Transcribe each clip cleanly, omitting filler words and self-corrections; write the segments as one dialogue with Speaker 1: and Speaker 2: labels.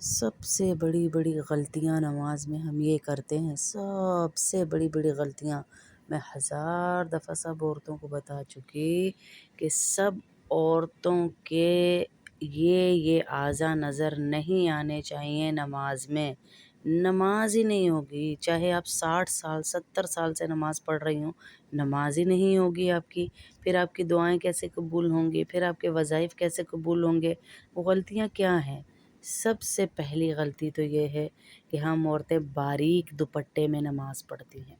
Speaker 1: سب سے بڑی بڑی غلطیاں نماز میں ہم یہ کرتے ہیں، سب سے بڑی بڑی غلطیاں میں 1000 دفعہ سب عورتوں کو بتا چکی کہ سب عورتوں کے یہ اعضاء نظر نہیں آنے چاہیے نماز میں۔ نماز ہی نہیں ہوگی، چاہے آپ 60 سال 70 سال سے نماز پڑھ رہی ہوں، نماز ہی نہیں ہوگی آپ کی، پھر آپ کی دعائیں کیسے قبول ہوں گی، پھر آپ کے وظائف کیسے قبول ہوں گے؟ وہ غلطیاں کیا ہیں؟ سب سے پہلی غلطی تو یہ ہے کہ ہم عورتیں باریک دوپٹے میں نماز پڑھتی ہیں،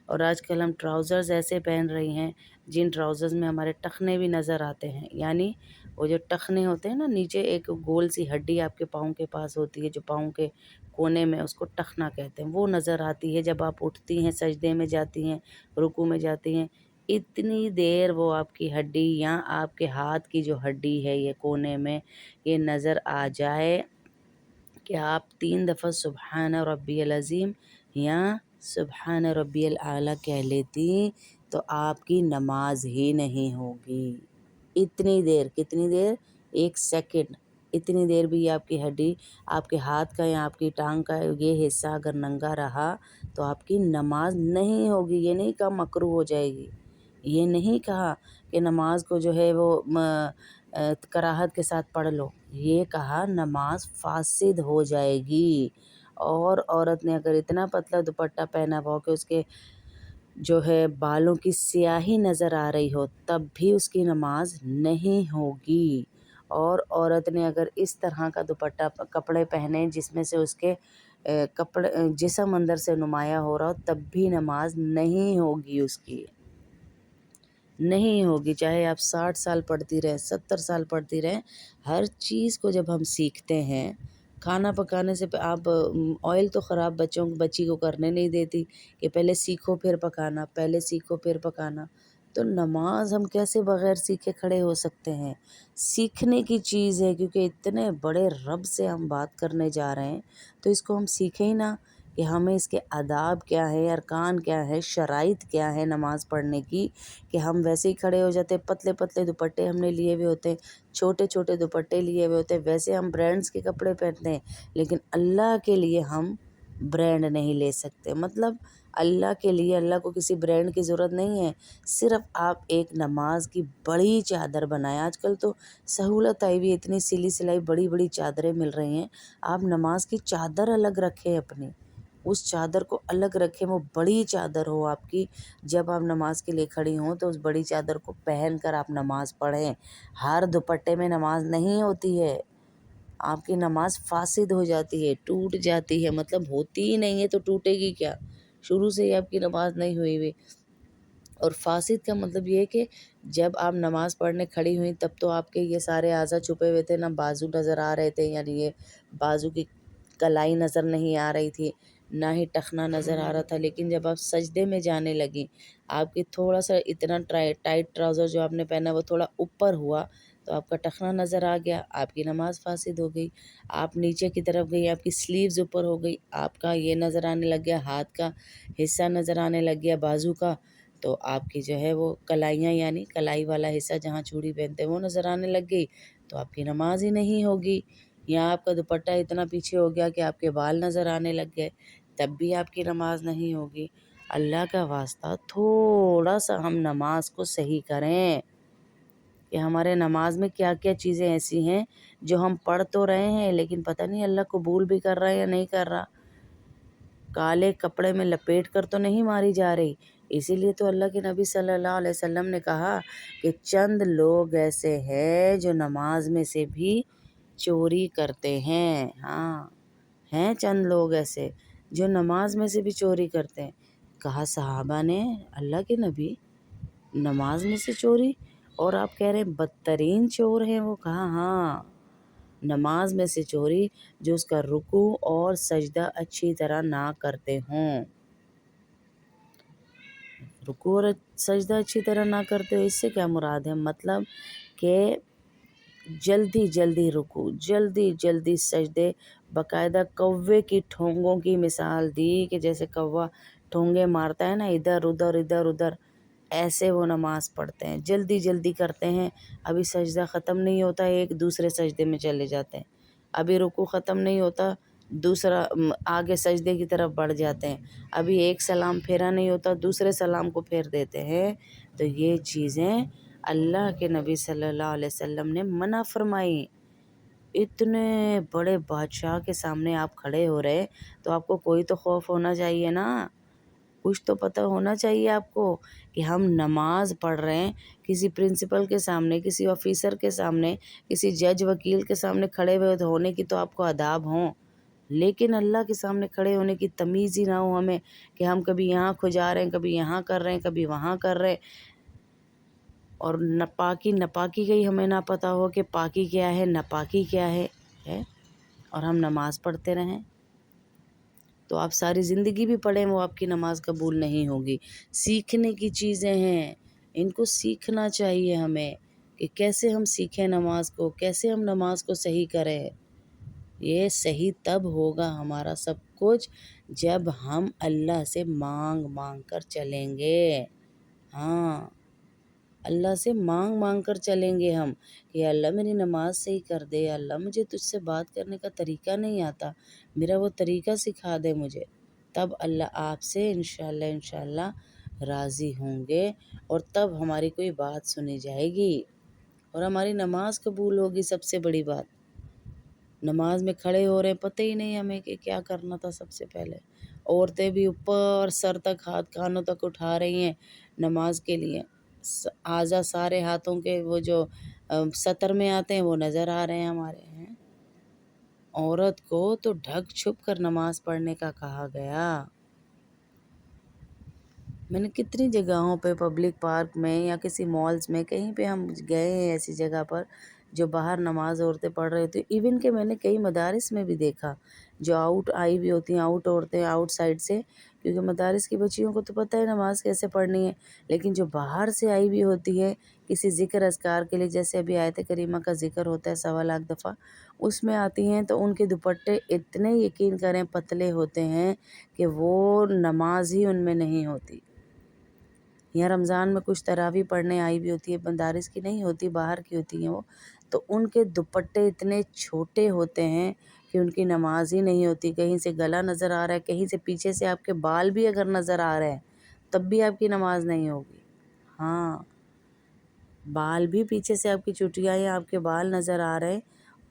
Speaker 1: اور آج کل ہم ٹراؤزرز ایسے پہن رہی ہیں جن ٹراؤزرز میں ہمارے ٹخنے بھی نظر آتے ہیں، یعنی وہ جو ٹخنے ہوتے ہیں نا، نیچے ایک گول سی ہڈی آپ کے پاؤں کے پاس ہوتی ہے جو پاؤں کے کونے میں، اس کو ٹخنا کہتے ہیں، وہ نظر آتی ہے جب آپ اٹھتی ہیں، سجدے میں جاتی ہیں، رکوع میں جاتی ہیں۔ اتنی دیر وہ آپ کی ہڈی یا آپ کے ہاتھ کی جو ہڈی ہے یہ کونے میں یہ نظر آ جائے کہ آپ 3 دفعہ سبحان ربی العظیم یا سبحان ربی الاعلیٰ کہہ لیتی تو آپ کی نماز ہی نہیں ہوگی۔ اتنی دیر، کتنی دیر؟ 1 سیکنڈ، اتنی دیر بھی آپ کی ہڈی، آپ کے ہاتھ کا یا آپ کی ٹانگ کا یہ حصہ اگر ننگا رہا تو آپ کی نماز نہیں ہوگی۔ یہ نہیں کہا مکروہ ہو جائے گی، یہ نہیں کہا کہ نماز کو جو ہے وہ کراہت کے ساتھ پڑھ لو، یہ کہا نماز فاسد ہو جائے گی۔ اور عورت نے اگر اتنا پتلا دوپٹہ پہنا ہوا ہو کہ اس کے جو ہے بالوں کی سیاہی نظر آ رہی ہو تب بھی اس کی نماز نہیں ہوگی، اور عورت نے اگر اس طرح کا دوپٹہ کپڑے پہنے جس میں سے اس کے کپڑے جسم اندر سے نمایاں ہو رہا ہو تب بھی نماز نہیں ہوگی، اس کی نہیں ہوگی، چاہے آپ 60 سال پڑھتی رہیں، 70 سال پڑھتی رہیں۔ ہر چیز کو جب ہم سیکھتے ہیں، کھانا پکانے سے آپ آئل تو خراب بچی کو کرنے نہیں دیتی کہ پہلے سیکھو پھر پکانا، پہلے سیکھو پھر پکانا، تو نماز ہم کیسے بغیر سیکھے کھڑے ہو سکتے ہیں؟ سیکھنے کی چیز ہے، کیونکہ اتنے بڑے رب سے ہم بات کرنے جا رہے ہیں تو اس کو ہم سیکھیں ہی نا کہ ہمیں اس کے آداب کیا ہے، ارکان کیا ہے، شرائط کیا ہے نماز پڑھنے کی، کہ ہم ویسے ہی کھڑے ہو جاتے، پتلے پتلے دوپٹے ہم نے لیے ہوئے ہوتے ہیں، چھوٹے چھوٹے دوپٹے لیے ہوئے ہوتے ہیں، ویسے ہم برانڈس کے کپڑے پہنتے ہیں، لیکن اللہ کے لیے ہم برانڈ نہیں لے سکتے۔ مطلب اللہ کے لیے، اللہ کو کسی برانڈ کی ضرورت نہیں ہے، صرف آپ ایک نماز کی بڑی چادر بنائیں۔ آج کل تو سہولت آئی ہوئی، اتنی سلی سلائی بڑی بڑی چادریں مل رہی ہیں، آپ نماز کی چادر الگ رکھیں، اپنی اس چادر کو الگ رکھیں، وہ بڑی چادر ہو آپ کی، جب آپ نماز کے لیے کھڑی ہوں تو اس بڑی چادر کو پہن کر آپ نماز پڑھیں۔ ہر دوپٹے میں نماز نہیں ہوتی ہے، آپ کی نماز فاسد ہو جاتی ہے، ٹوٹ جاتی ہے، مطلب ہوتی ہی نہیں ہے تو ٹوٹے گی کیا؟ شروع سے ہی آپ کی نماز نہیں ہوئی ہوئی۔ اور فاسد کا مطلب یہ ہے کہ جب آپ نماز پڑھنے کھڑی ہوئیں تب تو آپ کے یہ سارے اعضاء چھپے ہوئے تھے، نہ بازو نظر آ رہے تھے، یعنی یہ بازو کی کلائی نظر نہیں آ رہی تھی، نہ ہی ٹخنا نظر آ رہا تھا، لیکن جب آپ سجدے میں جانے لگیں، آپ کی تھوڑا سا اتنا ٹائٹ ٹراؤزر جو آپ نے پہنا وہ تھوڑا اوپر ہوا تو آپ کا ٹخنا نظر آ گیا، آپ کی نماز فاسد ہو گئی۔ آپ نیچے کی طرف گئی، آپ کی سلیوز اوپر ہو گئی، آپ کا یہ نظر آنے لگ گیا، ہاتھ کا حصہ نظر آنے لگ گیا، بازو کا، تو آپ کی جو ہے وہ کلائیاں، یعنی کلائی والا حصہ جہاں چوڑی پہنتے ہیں وہ نظر آنے لگ گئی، تو آپ کی نماز ہی نہیں ہوگی۔ یا آپ کا دوپٹہ اتنا پیچھے ہو گیا کہ آپ کے بال نظر آنے لگ گئے، تب بھی آپ کی نماز نہیں ہوگی۔ اللہ کا واسطہ تھوڑا سا ہم نماز کو صحیح کریں کہ ہمارے نماز میں کیا کیا چیزیں ایسی ہیں جو ہم پڑھ تو رہے ہیں لیکن پتہ نہیں اللہ قبول بھی کر رہا ہے یا نہیں کر رہا۔ کالے کپڑے میں لپیٹ کر تو نہیں ماری جا رہی، اسی لیے تو اللہ کے نبی صلی اللہ علیہ وسلم نے کہا کہ چند لوگ ایسے ہیں جو نماز میں سے بھی چوری کرتے ہیں۔ ہاں، ہیں چند لوگ ایسے جو نماز میں سے بھی چوری کرتے ہیں۔ کہا صحابہ نے اللہ کے نبی نماز میں سے چوری، اور آپ کہہ رہے ہیں بدترین چور ہیں وہ؟ کہا ہاں، نماز میں سے چوری جو اس کا رکوع اور سجدہ اچھی طرح نہ کرتے ہوں۔ رکوع اور سجدہ اچھی طرح نہ کرتے ہو، اس سے کیا مراد ہے؟ مطلب کہ جلدی جلدی رکوع، جلدی جلدی سجدے، باقاعدہ کوے کی ٹھونگوں کی مثال دی کہ جیسے کوا ٹھونگے مارتا ہے نا، ادھر ادھر ادھر ادھر، ایسے وہ نماز پڑھتے ہیں، جلدی جلدی کرتے ہیں، ابھی سجدہ ختم نہیں ہوتا ہے ایک دوسرے سجدے میں چلے جاتے ہیں۔ ابھی رکوع ختم نہیں ہوتا دوسرا آگے سجدے کی طرف بڑھ جاتے ہیں، ابھی ایک سلام پھیرا نہیں ہوتا دوسرے سلام کو پھیر دیتے ہیں۔ تو یہ چیزیں اللہ کے نبی صلی اللہ علیہ وسلم نے منع فرمائی۔ اتنے بڑے بادشاہ کے سامنے آپ کھڑے ہو رہے تو آپ کو کوئی تو خوف ہونا چاہیے نا، کچھ تو پتہ ہونا چاہیے آپ کو کہ ہم نماز پڑھ رہے ہیں، کسی پرنسپل کے سامنے، کسی آفیسر کے سامنے، کسی جج وکیل کے سامنے کھڑے ہوئے ہونے کی تو آپ کو آداب ہوں، لیکن اللہ کے سامنے کھڑے ہونے کی تمیز ہی نہ ہو ہمیں کہ ہم کبھی یہاں کھجا رہے ہیں، کبھی یہاں کر رہے ہیں، کبھی وہاں کر رہے ہیں، اور ناپاکی کا ہی ہمیں نہ پتہ ہو کہ پاکی کیا ہے ناپاکی کیا ہے اور ہم نماز پڑھتے رہیں تو آپ ساری زندگی بھی پڑھیں وہ آپ کی نماز قبول نہیں ہوگی۔ سیکھنے کی چیزیں ہیں، ان کو سیکھنا چاہیے ہمیں کہ کیسے ہم سیکھیں نماز کو، کیسے ہم نماز کو صحیح کریں۔ یہ صحیح تب ہوگا ہمارا سب کچھ جب ہم اللہ سے مانگ مانگ کر چلیں گے۔ ہاں، اللہ سے مانگ مانگ کر چلیں گے ہم کہ اللہ میری نماز صحیح کر دے، اللہ مجھے تجھ سے بات کرنے کا طریقہ نہیں آتا، میرا وہ طریقہ سکھا دے مجھے، تب اللہ آپ سے انشاءاللہ راضی ہوں گے اور تب ہماری کوئی بات سنی جائے گی اور ہماری نماز قبول ہوگی۔ سب سے بڑی بات، نماز میں کھڑے ہو رہے ہیں پتہ ہی نہیں ہمیں کہ کیا کرنا تھا۔ سب سے پہلے عورتیں بھی اوپر سر تک ہاتھ کانوں تک اٹھا رہی ہیں نماز کے لیے، اعضاء سارے ہاتھوں کے وہ جو سطر میں آتے ہیں وہ نظر آ رہے ہیں ہمارے ہیں۔ عورت کو تو ڈھک چھپ کر نماز پڑھنے کا کہا گیا۔ میں نے کتنی جگہوں پہ پبلک پارک میں یا کسی مالز میں کہیں پہ ہم گئے ہیں ایسی جگہ پر جو باہر نماز عورتیں پڑھ رہی تھیں، ایون کہ میں نے کئی مدارس میں بھی دیکھا جو آؤٹ آئی بھی ہوتی ہیں، آؤٹ عورتیں آؤٹ سائڈ سے، کیونکہ مدارس کی بچیوں کو تو پتہ ہے نماز کیسے پڑھنی ہے، لیکن جو باہر سے آئی بھی ہوتی ہے کسی ذکر اذکار کے لیے، جیسے ابھی آیت کریمہ کا ذکر ہوتا ہے 1.25 لاکھ دفعہ، اس میں آتی ہیں تو ان کے دوپٹے اتنے یقین کریں پتلے ہوتے ہیں کہ وہ نماز ہی ان میں نہیں ہوتی۔ یا رمضان میں کچھ تراویح پڑھنے آئی بھی ہوتی ہے، مدارس کی نہیں ہوتی، باہر کی ہوتی ہیں وہ، تو ان کے دوپٹے اتنے چھوٹے ہوتے ہیں کہ ان کی نماز ہی نہیں ہوتی۔ کہیں سے گلا نظر آ رہا ہے، کہیں سے پیچھے سے آپ کے بال بھی اگر نظر آ رہے ہیں تب بھی آپ کی نماز نہیں ہوگی۔ ہاں، بال بھی پیچھے سے آپ کی چٹیاں یا آپ کے بال نظر آ رہے ہیں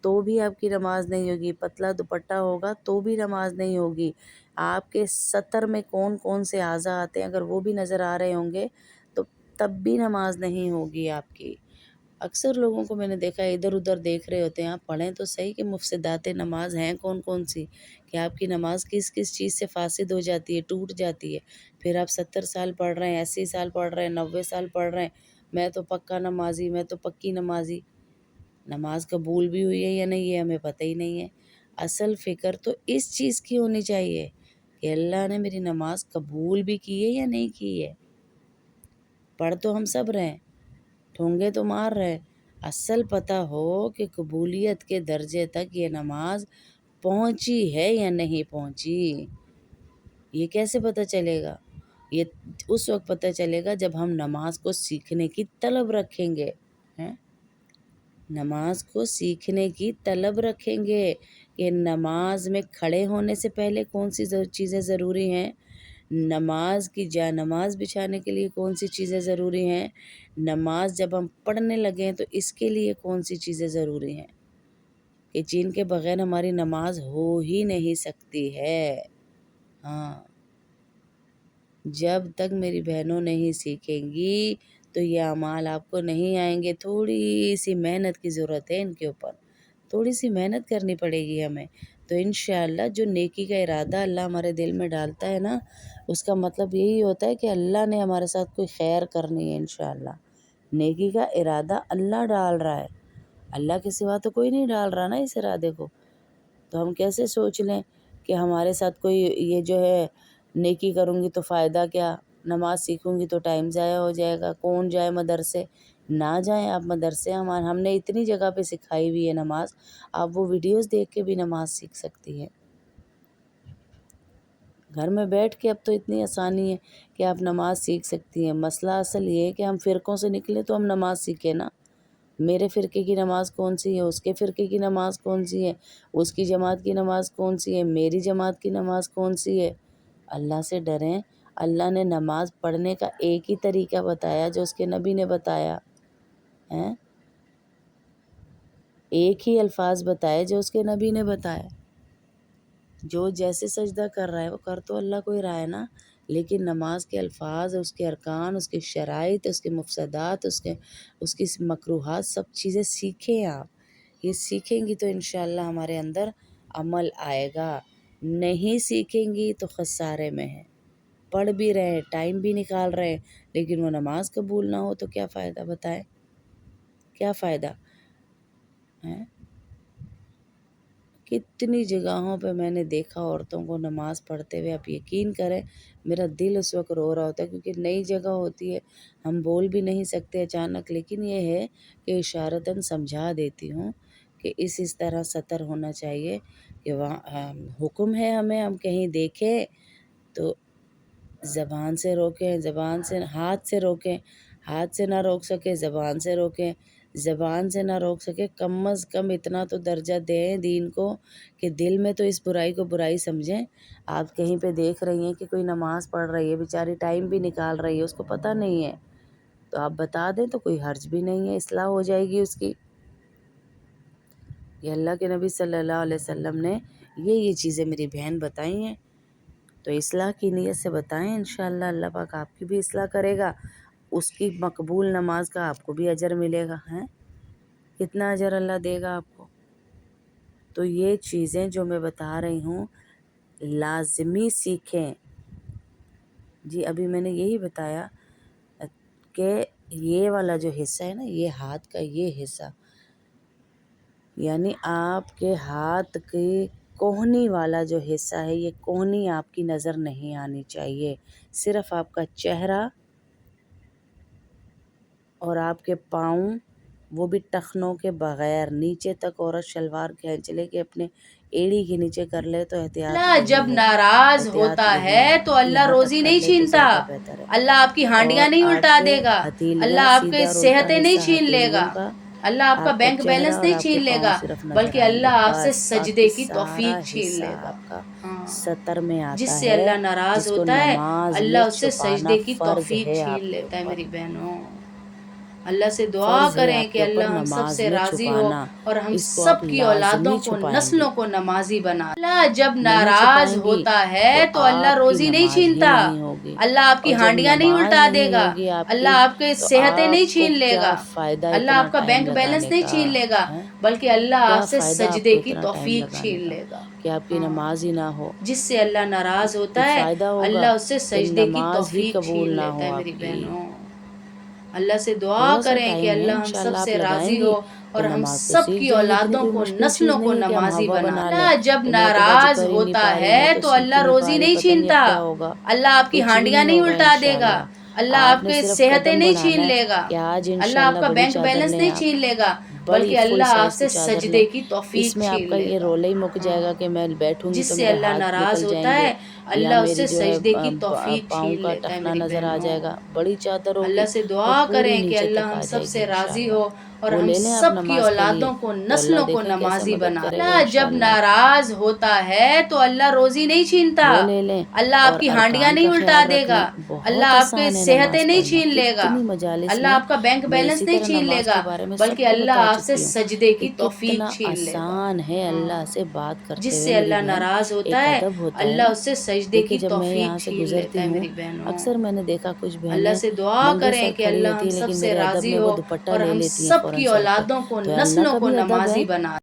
Speaker 1: تو بھی آپ کی نماز نہیں ہوگی، پتلا دوپٹہ ہوگا تو بھی نماز نہیں ہوگی۔ آپ کے سطر میں کون کون سے اعضاء آتے ہیں اگر وہ بھی نظر آ رہے ہوں گے تو تب بھی نماز نہیں ہوگی آپ کی۔ اکثر لوگوں کو میں نے دیکھا ہے ادھر ادھر دیکھ رہے ہوتے ہیں، آپ پڑھیں تو صحیح کہ مفسدات نماز ہیں کون کون سی، کہ آپ کی نماز کس کس چیز سے فاسد ہو جاتی ہے، ٹوٹ جاتی ہے۔ پھر آپ 70 سال پڑھ رہے ہیں، 80 سال پڑھ رہے ہیں، 90 سال پڑھ رہے ہیں، میں تو پکا نمازی، میں تو پکی نمازی۔ نماز قبول بھی ہوئی ہے یا نہیں یہ ہمیں پتہ ہی نہیں ہے۔ اصل فکر تو اس چیز کی ہونی چاہیے کہ اللہ نے میری نماز قبول بھی کی ہے یا نہیں کی ہے۔ پڑھ تو ہم سب رہے ہیں، ٹھونگے تو مار رہے، اصل پتہ ہو کہ قبولیت کے درجے تک یہ نماز پہنچی ہے یا نہیں پہنچی۔ یہ کیسے پتہ چلے گا؟ یہ اس وقت پتہ چلے گا جب ہم نماز کو سیکھنے کی طلب رکھیں گے، نماز کو سیکھنے کی طلب رکھیں گے کہ نماز میں کھڑے ہونے سے پہلے کون سی چیزیں ضروری ہیں، نماز کی جا نماز بچھانے کے لیے کون سی چیزیں ضروری ہیں، نماز جب ہم پڑھنے لگیں تو اس کے لیے کون سی چیزیں ضروری ہیں، کہ جن کے بغیر ہماری نماز ہو ہی نہیں سکتی ہے۔ ہاں، جب تک میری بہنوں نہیں سیکھیں گی تو یہ اعمال آپ کو نہیں آئیں گے۔ تھوڑی سی محنت کی ضرورت ہے ان کے اوپر، تھوڑی سی محنت کرنی پڑے گی ہمیں، تو انشاءاللہ جو نیکی کا ارادہ اللہ ہمارے دل میں ڈالتا ہے نا، اس کا مطلب یہی ہوتا ہے کہ اللہ نے ہمارے ساتھ کوئی خیر کرنی ہے۔ انشاءاللہ نیکی کا ارادہ اللہ ڈال رہا ہے، اللہ کے سوا تو کوئی نہیں ڈال رہا نا اس ارادے کو، تو ہم کیسے سوچ لیں کہ ہمارے ساتھ کوئی یہ جو ہے نیکی کروں گی تو فائدہ کیا، نماز سیکھوں گی تو ٹائم ضائع ہو جائے گا، کون جائے مدرسے، نہ جائیں آپ مدرسے۔ ہم نے اتنی جگہ پہ سکھائی ہوئی ہے نماز، آپ وہ ویڈیوز دیکھ کے بھی نماز سیکھ سکتی ہیں گھر میں بیٹھ کے۔ اب تو اتنی آسانی ہے کہ آپ نماز سیکھ سکتی ہیں۔ مسئلہ اصل یہ ہے کہ ہم فرقوں سے نکلے تو ہم نماز سیکھیں نا، میرے فرقے کی نماز کون سی ہے، اس کے فرقے کی نماز کون سی ہے، اس کی جماعت کی نماز کون سی ہے، میری جماعت کی نماز کون سی ہے۔ اللہ سے ڈریں۔ اللہ نے نماز پڑھنے کا ایک ہی طریقہ بتایا جو اس کے نبی نے بتایا ہے، ایک ہی الفاظ بتائے جو اس کے نبی نے بتایا۔ جو جیسے سجدہ کر رہا ہے وہ کر تو اللہ کو ہی رہا ہے نا، لیکن نماز کے الفاظ، اس کے ارکان، اس کے شرائط، اس کے مفسدات، اس کی مکروہات، سب چیزیں سیکھیں آپ۔ یہ سیکھیں گی تو انشاءاللہ ہمارے اندر عمل آئے گا، نہیں سیکھیں گی تو خسارے میں ہے۔ پڑھ بھی رہے، ٹائم بھی نکال رہے، لیکن وہ نماز قبول نہ ہو تو کیا فائدہ، بتائیں کیا فائدہ ہے؟ کتنی جگہوں پہ میں نے دیکھا عورتوں کو نماز پڑھتے ہوئے، آپ یقین کریں میرا دل اس وقت رو رہا ہوتا ہے، کیونکہ نئی جگہ ہوتی ہے، ہم بول بھی نہیں سکتے اچانک، لیکن یہ ہے کہ اشارتاً سمجھا دیتی ہوں کہ اس طرح سطر ہونا چاہیے کہ وہاں حکم ہے ہمیں، ہم کہیں دیکھیں تو زبان سے روکیں، زبان سے ہاتھ سے روکیں، ہاتھ سے نہ روک سکے زبان سے روکیں، زبان سے نہ روک سکے کم از کم اتنا تو درجہ دیں دین کو کہ دل میں تو اس برائی کو برائی سمجھیں۔ آپ کہیں پہ دیکھ رہی ہیں کہ کوئی نماز پڑھ رہی ہے، بیچاری ٹائم بھی نکال رہی ہے، اس کو پتہ نہیں ہے تو آپ بتا دیں تو کوئی حرج بھی نہیں ہے، اصلاح ہو جائے گی اس کی۔ یہ اللہ کے نبی صلی اللہ علیہ وسلم نے یہ چیزیں میری بہن بتائی ہیں، تو اصلاح کی نیت سے بتائیں، انشاءاللہ اللہ پاک آپ کی بھی اصلاح کرے گا، اس کی مقبول نماز کا آپ کو بھی اجر ملے گا۔ ہیں کتنا اجر اللہ دے گا آپ کو؟ تو یہ چیزیں جو میں بتا رہی ہوں لازمی سیکھیں۔ جی ابھی میں نے یہی بتایا کہ یہ والا جو حصہ ہے نا، یہ ہاتھ کا یہ حصہ، یعنی آپ کے ہاتھ کی کوہنی والا جو حصہ ہے، یہ کوہنی آپ کی نظر نہیں آنی چاہیے، صرف آپ کا چہرہ اور آپ کے پاؤں، وہ بھی ٹخنوں کے بغیر، نیچے تک عورت شلوار کھینچ لے کہ اپنے ایڑی کے نیچے کر لے تو احتیاط
Speaker 2: اللہ
Speaker 1: یہی
Speaker 2: جب
Speaker 1: ہے،
Speaker 2: ناراض
Speaker 1: احتیاط
Speaker 2: ہوتا
Speaker 1: یہی
Speaker 2: ہے تو اللہ
Speaker 1: یہاں
Speaker 2: روزی
Speaker 1: تک کر
Speaker 2: نہیں
Speaker 1: لے تو
Speaker 2: چھینتا،
Speaker 1: زیادہ بہتر ہے۔
Speaker 2: اللہ آپ کی
Speaker 1: اور
Speaker 2: ہانڈیاں نہیں
Speaker 1: آپ
Speaker 2: الٹا
Speaker 1: کے
Speaker 2: دے گا،
Speaker 1: ہتھیلیاں،
Speaker 2: اللہ آپ کے
Speaker 1: سیدھا اور الٹا
Speaker 2: صحتیں نہیں
Speaker 1: حصہ
Speaker 2: چھین لے گا،
Speaker 1: ہتھیلیوں کا،
Speaker 2: اللہ آپ کا
Speaker 1: کا
Speaker 2: بینک
Speaker 1: چہرہ
Speaker 2: بیلنس
Speaker 1: اور
Speaker 2: نہیں
Speaker 1: آپ کے
Speaker 2: چھین لے
Speaker 1: پاؤں
Speaker 2: گا،
Speaker 1: صرف نظر
Speaker 2: بلکہ
Speaker 1: آئیں گے،
Speaker 2: اللہ آپ سے
Speaker 1: بس
Speaker 2: سجدے
Speaker 1: باقی
Speaker 2: کی
Speaker 1: سارا
Speaker 2: توفیق چھین
Speaker 1: حصہ
Speaker 2: لے گا۔
Speaker 1: آپ کا
Speaker 2: ہاں،
Speaker 1: سطر میں
Speaker 2: جس
Speaker 1: آتا
Speaker 2: سے
Speaker 1: ہے،
Speaker 2: اللہ ناراض
Speaker 1: جس کو
Speaker 2: ہوتا ہے
Speaker 1: نماز میں
Speaker 2: اللہ اس سے
Speaker 1: چھپانا
Speaker 2: سجدے کی
Speaker 1: فرض
Speaker 2: توفیق
Speaker 1: ہے
Speaker 2: چھین
Speaker 1: آپ کے
Speaker 2: لیتا ہے۔
Speaker 1: اوپر،
Speaker 2: میری بہنوں، اللہ سے دعا
Speaker 1: فرض ہے
Speaker 2: کریں
Speaker 1: آپ
Speaker 2: کہ
Speaker 1: کے اوپر
Speaker 2: اللہ ہم سب
Speaker 1: نماز
Speaker 2: سے
Speaker 1: میں
Speaker 2: راضی ہو
Speaker 1: چھپانا،
Speaker 2: اور ہم
Speaker 1: اس کو آپ
Speaker 2: سب کی اولادوں
Speaker 1: لازمی
Speaker 2: کو،
Speaker 1: چھپائیں گی،
Speaker 2: نسلوں کو نمازی بنا۔ اللہ جب
Speaker 1: نہیں
Speaker 2: ناراض
Speaker 1: چھپائیں گی
Speaker 2: ہوتا ہے تو اللہ
Speaker 1: آپ کی
Speaker 2: روزی نہیں
Speaker 1: نماز ہی
Speaker 2: چھینتا،
Speaker 1: نہیں ہوگی،
Speaker 2: اللہ آپ کی
Speaker 1: اور جب
Speaker 2: ہانڈیاں نہیں
Speaker 1: نماز
Speaker 2: الٹا دے
Speaker 1: نہیں
Speaker 2: گا،
Speaker 1: ہوگی آپ کی
Speaker 2: اللہ آپ کے
Speaker 1: تو
Speaker 2: صحتیں نہیں
Speaker 1: آپ کو
Speaker 2: چھین لے
Speaker 1: کیا
Speaker 2: گا،
Speaker 1: فائدہ
Speaker 2: اللہ
Speaker 1: اتنا
Speaker 2: آپ کا
Speaker 1: ٹائم
Speaker 2: بینک بیلنس
Speaker 1: لگانے
Speaker 2: نہیں
Speaker 1: کا
Speaker 2: چھین لے گا،
Speaker 1: ہے؟
Speaker 2: بلکہ اللہ آپ
Speaker 1: کیا
Speaker 2: سے
Speaker 1: فائدہ آپ
Speaker 2: سجدے
Speaker 1: کو
Speaker 2: کی
Speaker 1: اتنا ٹائم
Speaker 2: توفیق
Speaker 1: لگانے
Speaker 2: چھین
Speaker 1: کا
Speaker 2: لے گا۔
Speaker 1: کہ آپ کی
Speaker 2: ہاں،
Speaker 1: نماز ہی نہ ہو؟
Speaker 2: جس سے اللہ ناراض
Speaker 1: کوئی
Speaker 2: ہوتا ہے
Speaker 1: فائدہ ہوگا
Speaker 2: اللہ اس سے
Speaker 1: کہ
Speaker 2: سجدے کی
Speaker 1: نماز ہی
Speaker 2: توفیق چھین
Speaker 1: قبول نہ
Speaker 2: لیتا ہے۔
Speaker 1: ہو
Speaker 2: میری
Speaker 1: آپ کی؟
Speaker 2: بہنوں، اللہ سے دعا
Speaker 1: تھوڑا سا
Speaker 2: کریں کہ
Speaker 1: ٹائم ہے،
Speaker 2: اللہ ہم سب
Speaker 1: انشاءاللہ آپ
Speaker 2: سے
Speaker 1: لگائیں
Speaker 2: راضی
Speaker 1: گی
Speaker 2: ہو
Speaker 1: تو
Speaker 2: اور ہم
Speaker 1: نماز تو
Speaker 2: سب
Speaker 1: سیکھ
Speaker 2: کی
Speaker 1: جائیں گی، اتنی
Speaker 2: اولادوں
Speaker 1: کوئی
Speaker 2: کو،
Speaker 1: مشکل چیز
Speaker 2: نسلوں کو
Speaker 1: نہیں ہے کہ ہم
Speaker 2: نمازی
Speaker 1: ہوا
Speaker 2: بنا
Speaker 1: بنا
Speaker 2: لے۔
Speaker 1: لیں
Speaker 2: اللہ جب
Speaker 1: کہ میں تو بس
Speaker 2: ناراض
Speaker 1: کر ہی نہیں
Speaker 2: ہوتا
Speaker 1: پا رہی، میں
Speaker 2: ہے
Speaker 1: تو
Speaker 2: تو
Speaker 1: سیکھ ہی
Speaker 2: اللہ
Speaker 1: نہیں پا
Speaker 2: روزی
Speaker 1: رہی،
Speaker 2: نہیں
Speaker 1: پتہ نہیں اب
Speaker 2: چھینتا،
Speaker 1: کیا ہوگا۔
Speaker 2: اللہ آپ کی
Speaker 1: کچھ بھی
Speaker 2: ہانڈیاں
Speaker 1: نہیں
Speaker 2: نہیں
Speaker 1: ہوگا
Speaker 2: الٹا دے گا،
Speaker 1: انشاءاللہ،
Speaker 2: اللہ
Speaker 1: آپ
Speaker 2: آپ
Speaker 1: نے
Speaker 2: کے
Speaker 1: صرف
Speaker 2: صحتیں
Speaker 1: قدم
Speaker 2: نہیں چھین
Speaker 1: بڑھانا ہے
Speaker 2: لے گا،
Speaker 1: کہ آج
Speaker 2: اللہ آپ
Speaker 1: انشاءاللہ
Speaker 2: کا
Speaker 1: بڑی
Speaker 2: بینک
Speaker 1: چادر
Speaker 2: بیلنس
Speaker 1: لیں،
Speaker 2: نہیں
Speaker 1: آپ
Speaker 2: چھین لے گا،
Speaker 1: بڑی
Speaker 2: بلکہ
Speaker 1: فل
Speaker 2: اللہ آپ
Speaker 1: سائز کی
Speaker 2: سے
Speaker 1: چادر لیں،
Speaker 2: سجدے کی
Speaker 1: اس
Speaker 2: توفیق
Speaker 1: میں آپ
Speaker 2: چھین
Speaker 1: کا
Speaker 2: لے
Speaker 1: یہ
Speaker 2: گا۔
Speaker 1: رولے ہی مک جائے
Speaker 2: ہاں،
Speaker 1: گا کہ میں بیٹھوں گی
Speaker 2: جس
Speaker 1: تو
Speaker 2: سے
Speaker 1: میرے
Speaker 2: اللہ
Speaker 1: ہاتھ
Speaker 2: ناراض
Speaker 1: نکل
Speaker 2: ہوتا
Speaker 1: جائیں گے،
Speaker 2: ہے
Speaker 1: یا
Speaker 2: اللہ اس
Speaker 1: میری
Speaker 2: سے
Speaker 1: جو ہے
Speaker 2: سجدے کی توفیق
Speaker 1: پاؤں
Speaker 2: چھین
Speaker 1: کا
Speaker 2: لیتا ہے۔
Speaker 1: ٹخنا
Speaker 2: میری
Speaker 1: نظر آ
Speaker 2: بہنوں،
Speaker 1: جائے گا، بڑی چادر
Speaker 2: اللہ
Speaker 1: ہوگی
Speaker 2: سے
Speaker 1: اور
Speaker 2: دعا
Speaker 1: پوری
Speaker 2: کریں کہ
Speaker 1: نیچے
Speaker 2: اللہ
Speaker 1: تک
Speaker 2: ہم
Speaker 1: آ
Speaker 2: سب
Speaker 1: جائے گی
Speaker 2: سے راضی
Speaker 1: انشاءاللہ۔
Speaker 2: ہو اور
Speaker 1: وہ
Speaker 2: ہم
Speaker 1: لے لیں آپ
Speaker 2: سب کی
Speaker 1: نماز کے لیے
Speaker 2: اولادوں کو،
Speaker 1: تو اللہ
Speaker 2: نسلوں کو
Speaker 1: دیکھیں کیسے
Speaker 2: نمازی
Speaker 1: مدد
Speaker 2: بنا لے۔
Speaker 1: کرے گا
Speaker 2: اللہ جب
Speaker 1: انشاءاللہ آپ کی۔
Speaker 2: ناراض ہوتا ہے تو اللہ روزی نہیں چھینتا،
Speaker 1: وہ لے لیں،
Speaker 2: اللہ آپ
Speaker 1: اور
Speaker 2: کی ہانڈیاں
Speaker 1: ارکان
Speaker 2: نہیں
Speaker 1: کا
Speaker 2: الٹا
Speaker 1: خیال
Speaker 2: دے
Speaker 1: رکھ
Speaker 2: گا،
Speaker 1: لیں، بہت
Speaker 2: اللہ آپ کے
Speaker 1: آسان ہے
Speaker 2: صحتیں
Speaker 1: نماز
Speaker 2: نہیں
Speaker 1: پڑھنا۔
Speaker 2: چھین لے گا،
Speaker 1: کتنی مجالس
Speaker 2: اللہ
Speaker 1: میں
Speaker 2: آپ کا بینک
Speaker 1: میں
Speaker 2: بیلنس
Speaker 1: اسی
Speaker 2: نہیں
Speaker 1: طرح
Speaker 2: چھین لے
Speaker 1: نماز کے
Speaker 2: گا،
Speaker 1: بارے میں سب
Speaker 2: بلکہ
Speaker 1: کو
Speaker 2: اللہ
Speaker 1: بتا
Speaker 2: آپ سے
Speaker 1: چکی ہوں
Speaker 2: سجدے
Speaker 1: کہ
Speaker 2: کی توفیق
Speaker 1: کتنا
Speaker 2: چھین لے گا۔
Speaker 1: آسان ہے
Speaker 2: ہاں،
Speaker 1: اللہ سے بات کرتے
Speaker 2: جس
Speaker 1: ہوئے
Speaker 2: سے
Speaker 1: میری
Speaker 2: اللہ
Speaker 1: بہن۔
Speaker 2: ناراض ہوتا
Speaker 1: ایک
Speaker 2: ہے
Speaker 1: ادب ہوتا ہے
Speaker 2: اللہ
Speaker 1: نا،
Speaker 2: اس سے سجدے
Speaker 1: دیکھیں
Speaker 2: کی
Speaker 1: جب میں
Speaker 2: توفیق
Speaker 1: یہاں سے
Speaker 2: چھین لیتا
Speaker 1: گزرتی
Speaker 2: ہے۔
Speaker 1: ہوں
Speaker 2: میری بہنوں،
Speaker 1: اکثر میں نے دیکھا کچھ
Speaker 2: اللہ
Speaker 1: بہنیں
Speaker 2: سے دعا
Speaker 1: ننگے
Speaker 2: کریں
Speaker 1: سر
Speaker 2: کہ
Speaker 1: کھڑی
Speaker 2: اللہ
Speaker 1: ہوتی
Speaker 2: ہم
Speaker 1: ہیں
Speaker 2: سب
Speaker 1: لیکن
Speaker 2: سے
Speaker 1: میرے ادب
Speaker 2: راضی
Speaker 1: میں وہ
Speaker 2: ہو
Speaker 1: دوپٹہ
Speaker 2: اور
Speaker 1: لے
Speaker 2: ہم
Speaker 1: لیتی ہیں
Speaker 2: سب
Speaker 1: فوراً
Speaker 2: کی
Speaker 1: سر پہ،
Speaker 2: اولادوں کو،
Speaker 1: تو اللہ
Speaker 2: نسلوں
Speaker 1: کا
Speaker 2: کو
Speaker 1: بھی ادب ہے۔
Speaker 2: نمازی بنا